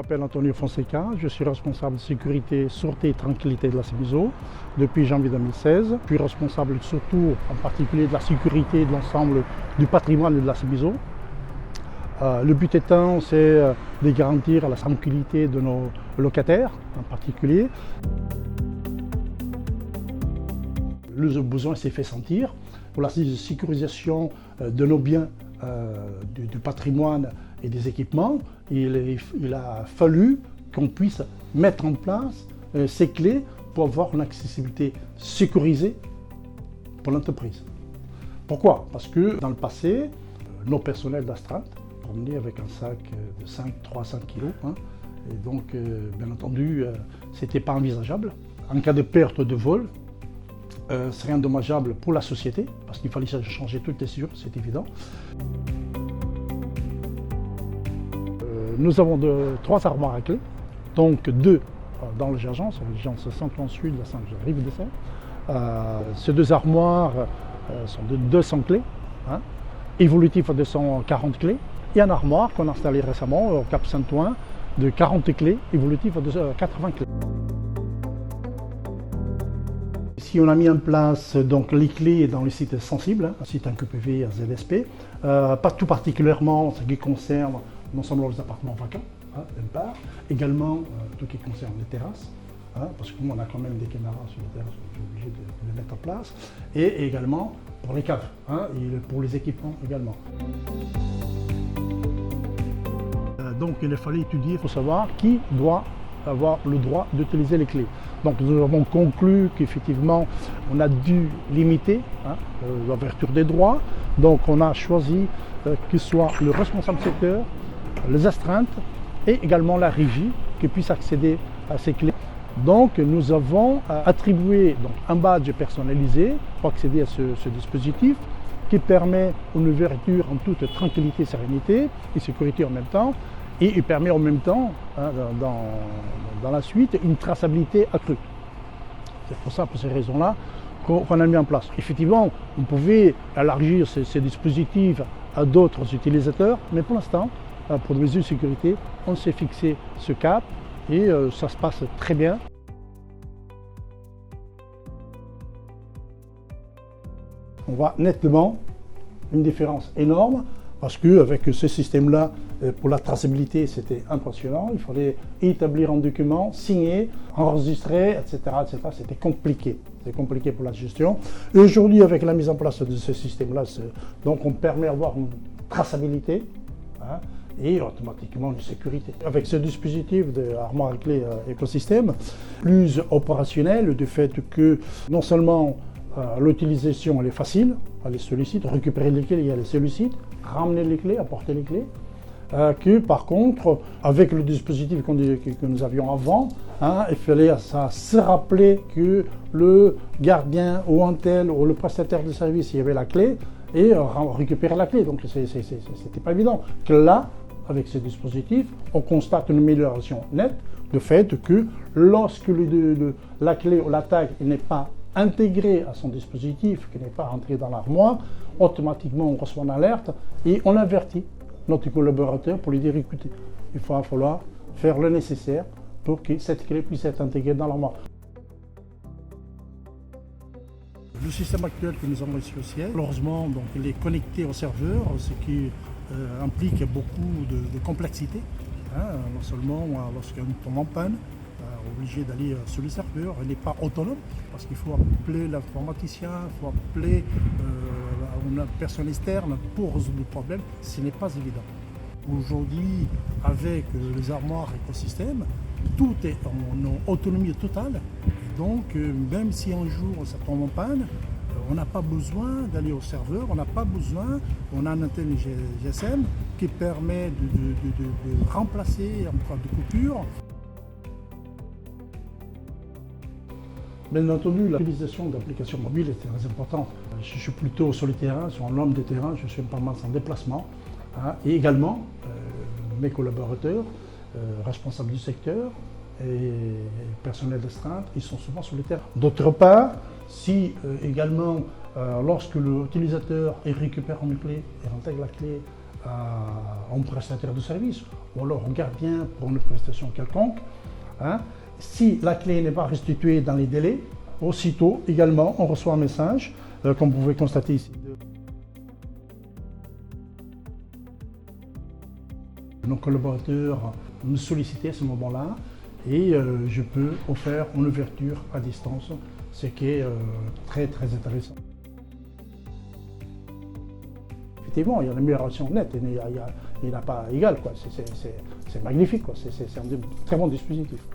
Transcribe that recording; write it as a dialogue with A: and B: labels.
A: m'appelle Antonio Fonseca, je suis responsable de sécurité, sûreté et tranquillité de la CEMISO depuis janvier 2016. Je suis responsable surtout en particulier de la sécurité de l'ensemble du patrimoine de la CEMISO. Le but étant, c'est de garantir la tranquillité de nos locataires en particulier. Le besoin s'est fait sentir pour la sécurisation de nos biens, du patrimoine et des équipements. Il a fallu qu'on puisse mettre en place ces clés pour avoir une accessibilité sécurisée pour l'entreprise. Pourquoi? Parce que dans le passé, nos personnels d'astreinte promenaient avec un sac de 3-5 kg. Et donc, bien entendu, ce n'était pas envisageable. En cas de perte de vol, serait indommageable pour la société, parce qu'il fallait changer toutes les serrures, c'est évident. Nous avons 3 armoires à clés, donc 2 dans le Gergence, la 130 Sud, la Sainte-Rive de Seine. Ces 2 armoires sont de 200 clés, évolutifs à 240 clés, et un armoire qu'on a installé récemment au Cap Saint-Ouen de 40 clés, évolutifs à 80 clés. Ici, on a mis en place donc, les clés dans les sites sensibles, sites en QPV à ZSP, pas tout particulièrement en ce qui concerne non seulement les appartements vacants, d'une part, également tout ce qui concerne les terrasses, parce que nous on a quand même des caméras sur les terrasses, on est obligé de les mettre en place, et également pour les caves, et pour les équipements également. Donc il fallait étudier pour savoir qui doit avoir le droit d'utiliser les clés. Donc nous avons conclu qu'effectivement on a dû limiter l'ouverture des droits. Donc on a choisi que ce soit le responsable secteur, les astreintes et également la régie qui puissent accéder à ces clés. Donc nous avons attribué un badge personnalisé pour accéder à ce dispositif qui permet une ouverture en toute tranquillité, sérénité et sécurité en même temps. Et il permet en même temps, dans la suite, une traçabilité accrue. C'est pour ça, pour ces raisons-là, qu'on a mis en place. Effectivement, on pouvait élargir ces dispositifs à d'autres utilisateurs, mais pour l'instant, pour des mesures de sécurité, on s'est fixé ce cap et ça se passe très bien. On voit nettement une différence énorme. Parce qu'avec ce système-là, pour la traçabilité, c'était impressionnant. Il fallait établir un document, signer, enregistrer, etc. C'était compliqué. C'est compliqué pour la gestion. Et aujourd'hui, avec la mise en place de ce système-là, donc on permet d'avoir une traçabilité et automatiquement une sécurité. Avec ce dispositif de armoire à clé écosystème, plus opérationnel, du fait que non seulement l'utilisation elle est facile, elle est sollicite, récupérer les clés, il y a les sollicites, ramener les clés, apporter les clés, que par contre, avec le dispositif que nous avions avant, il fallait se rappeler que le gardien ou un tel ou le prestataire de service, il y avait la clé et récupérer la clé. Donc c'était pas évident. Que là, avec ce dispositif, on constate une amélioration nette, de fait que lorsque la clé ou la tag n'est pas intégré à son dispositif, qui n'est pas rentré dans l'armoire, automatiquement on reçoit une alerte et on avertit notre collaborateur pour lui dire écoutez, il va falloir faire le nécessaire pour que cette clé puisse être intégrée dans l'armoire. Le système actuel que nous avons ici au siège, malheureusement, donc, il est connecté au serveur, ce qui implique beaucoup de complexité, non seulement lorsqu'on tombe en panne, obligé d'aller sur le serveur, il n'est pas autonome parce qu'il faut appeler l'informaticien, il faut appeler une personne externe pour résoudre le problème, ce n'est pas évident. Aujourd'hui, avec les armoires écosystème, tout est en autonomie totale, et donc même si un jour ça tombe en panne, on n'a pas besoin d'aller au serveur, on n'a pas besoin, on a une antenne GSM qui permet de remplacer en cas de coupure. Bien entendu, l'utilisation d'applications mobiles est très importante. Je suis plutôt sur le terrain, je suis un homme de terrain, je suis pas mal en déplacement. Et également, mes collaborateurs, responsables du secteur et personnel d'astreinte, ils sont souvent sur le terrain. D'autre part, si également, lorsque l'utilisateur récupère une clé et intègre la clé à un prestataire de service ou alors au gardien pour une prestation quelconque. Hein. Si la clé n'est pas restituée dans les délais, aussitôt également on reçoit un message, comme vous pouvez constater ici. Nos collaborateurs me sollicitaient à ce moment-là et je peux faire une ouverture à distance, ce qui est très intéressant. Effectivement, il y a une amélioration nette, il n'y a pas égal, c'est magnifique, c'est un très bon dispositif.